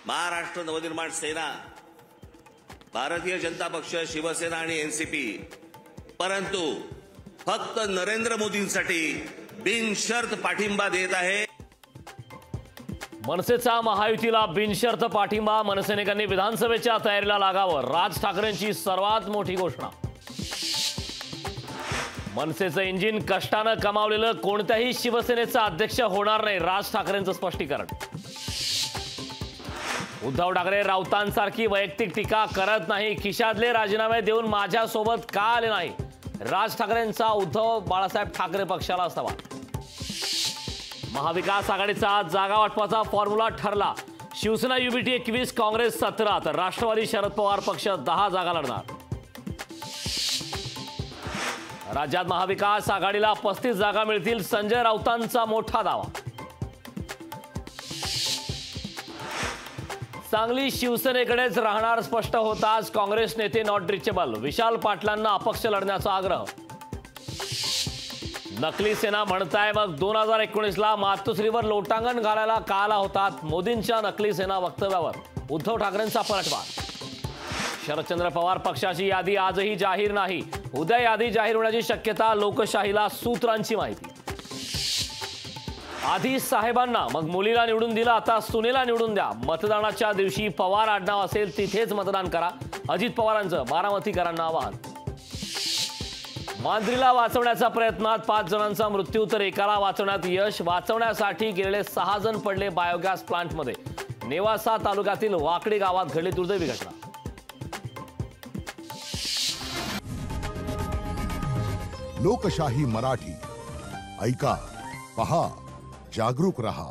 महाराष्ट्र नवनिर्माण सेना, भारतीय जनता पक्ष, शिवसेना आणि एनसीपी, परंतु फक्त नरेंद्र मोदींसाठी बिनशर्त पाठिंबा देत आहे। मनसेचा महायुतीला बिनशर्त पाठिंबा। मनसेनेत्यांनी विधानसभेच्या तयारीला लागावं, राज ठाकरेंची सर्वात मोठी घोषणा। मनसेचं इंजिन कष्टानं कमावलेलं कोणत्याही शिवसेनेचा अध्यक्ष होणार नाही, राज ठाकरेंचं स्पष्टीकरण। उद्धव ठाकरे राऊतांसारखी वैयक्तिक टीका करत नाही, खिशातले राजीनामे देऊन माझ्यासोबत का आले नाही, राज ठाकरेंचा उद्धव बाळासाहेब ठाकरे पक्षाला सवाल। महाविकास आघाडीचा जागा वाटपाचा फॉर्म्युला ठरला, शिवसेना युबीटी 21, काँग्रेस 17 तर राष्ट्रवादी शरद पवार पक्ष 10 जागा लढणार। राज्यात महाविकास आघाडीला 35 जागा मिळतील, संजय राऊतांचा मोठा दावा। सांगली शिवसेनेकडेच राहणार स्पष्ट होताच काँग्रेस नेते नॉट रिचेबल, विशाल पाटलांना अपक्ष लढण्याचा आग्रह। नकली सेना म्हणताय मग 2019ला मातोश्रीवर लोटांगण घालायला का आला होतात, मोदींच्या नकली सेना वक्तव्यावर उद्धव ठाकरेंचा पलटवार। शरदचंद्र पवार पक्षाची यादी आजही जाहीर नाही, उद्या यादी जाहीर होण्याची शक्यता, लोकशाहीला सूत्रांची माहिती। आधी साहेबांना मग मुलीला निवडून दिला, आता सुनेला निवडून द्या, मतदानाच्या दिवशी पवार आडनाव असेल तिथेच मतदान करा, अजित पवारांचं बारामतीकरांना आवाहन। मांजरीला वाचवण्याच्या प्रयत्नात 5 जणांचा मृत्यू तर एकाला वाचवण्यात यश, वाचवण्यासाठी गेलेले 6 जण पडले बायोगॅस प्लांटमध्ये। नेवासा तालुक्यातील वाकडी गावात घडली दुर्दैवी घटना। लोकशाही मराठी ऐका, पहा, जागरूक रहा।